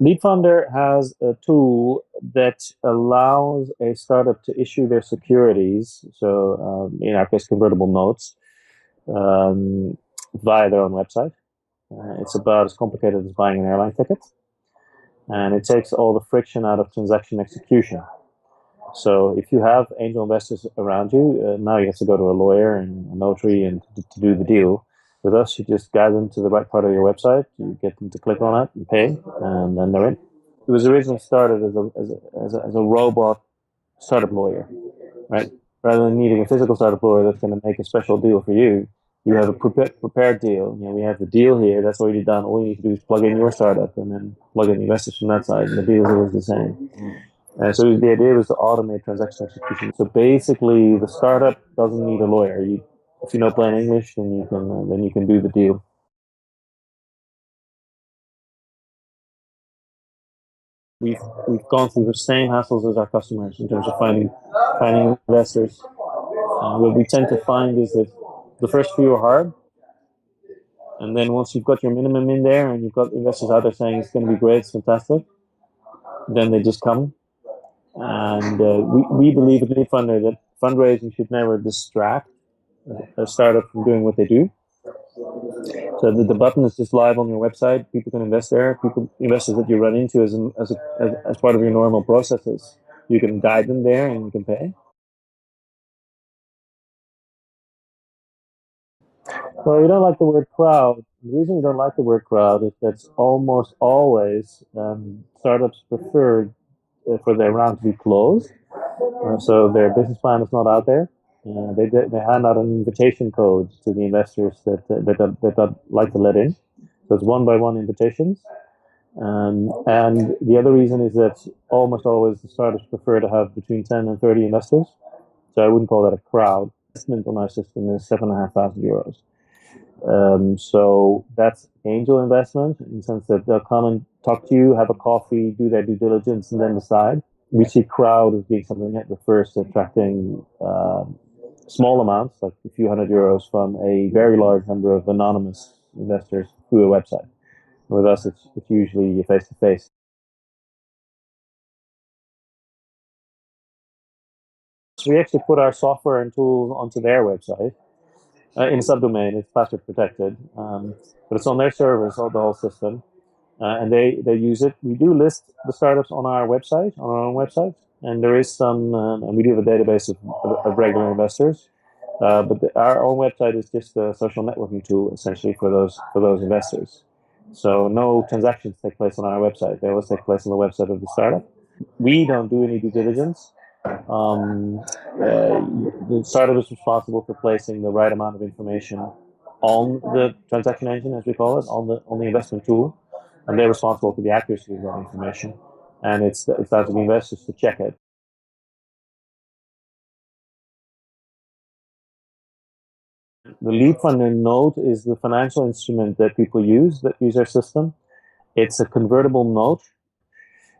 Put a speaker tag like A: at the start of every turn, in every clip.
A: LeapFunder has a tool that allows a startup to issue their securities, so in our case, convertible notes, um, via their own website. It's about as complicated as buying an airline ticket, and it takes all the friction out of transaction execution. So if you have angel investors around you, now you have to go to a lawyer and a notary and to do the deal. With us, you just guide them to the right part of your website, you get them to click on it and pay, and then they're in. It was originally started as a robot startup lawyer, right? Rather than needing a physical startup lawyer that's going to make a special deal for you, you have a prepared deal. We have the deal here. That's already done. All you need to do is plug in your startup and then plug in the investors from that side, and the deal is always the same. So the idea was to automate transaction execution. So basically, the startup doesn't need a lawyer. If you know plain English, then you can do the deal. We've gone through the same hassles as our customers in terms of finding investors. What we tend to find is that the first few are hard, and then once you've got your minimum in there and you've got investors out there saying it's going to be great, it's fantastic, then they just come. And we believe at LeapFunder that fundraising should never distract a startup from doing what they do. So the button is just live on your website. People can invest there. Investors that you run into as part of your normal processes, you can guide them there and you can pay. Well, we don't like the word crowd. The reason we don't like the word crowd is that almost always startups prefer for their round to be closed. So their business plan is not out there. They hand out an invitation code to the investors that like to let in. So it's one by one invitations. And the other reason is that almost always the startups prefer to have between 10 and 30 investors. So I wouldn't call that a crowd. Investment on our system is €7,500. So that's angel investment in the sense that they'll come and talk to you, have a coffee, do their due diligence, and then decide. We see crowd as being something that refers to attracting small amounts, like a few €100, from a very large number of anonymous investors through a website. With us, it's usually face to face. So we actually put our software and tools onto their website in a subdomain. It's password protected, but it's on their servers, the whole system, and they use it. We do list the startups on our website, on our own website, and there is some, and we do have a database of regular investors. But our own website is just a social networking tool, essentially, for those investors. So no transactions take place on our website. They always take place on the website of the startup. We don't do any due diligence. The startup is responsible for placing the right amount of information on the transaction engine, as we call it, on the investment tool, and they're responsible for the accuracy of that information. And it's down to the investors to check it. The LeapFunder note is the financial instrument that people use our system. It's a convertible note.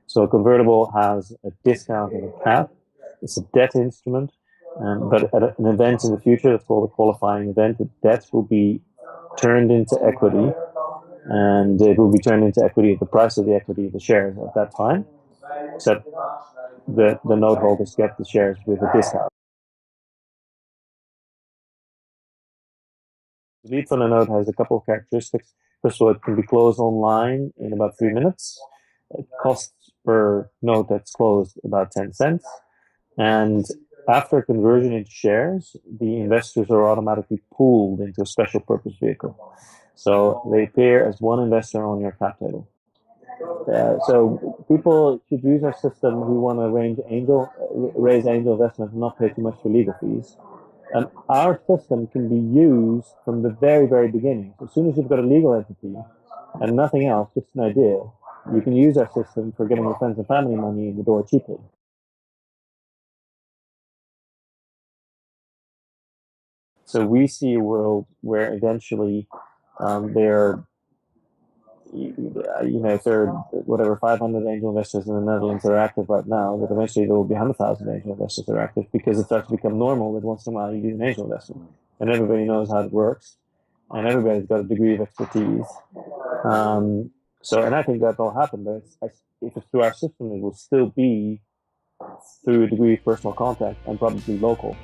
A: So a convertible has a discount and a cap. It's a debt instrument, but at an event in the future, that's called a qualifying event, the debt will be turned into equity, and it will be turned into equity at the price of the equity of the shares at that time, except the note holders get the shares with a discount. The LeapFunder note has a couple of characteristics. First of all, it can be closed online in about 3 minutes. It costs per note that's closed about 10 cents. And after conversion into shares, the investors are automatically pooled into a special purpose vehicle. So they appear as one investor on your cap table. So people should use our system who want to raise angel investment and not pay too much for legal fees. And our system can be used from the very, very beginning. As soon as you've got a legal entity and nothing else, just an idea, you can use our system for getting your friends and family money in the door cheaply. So we see a world where eventually there, if there are whatever 500 angel investors in the Netherlands that are active right now, that eventually there will be 100,000 angel investors that are active, because it starts to become normal that once in a while you do an angel investment, and everybody knows how it works, and everybody's got a degree of expertise. So, and I think that will happen, but if it's through our system, it will still be through a degree of personal contact and probably local.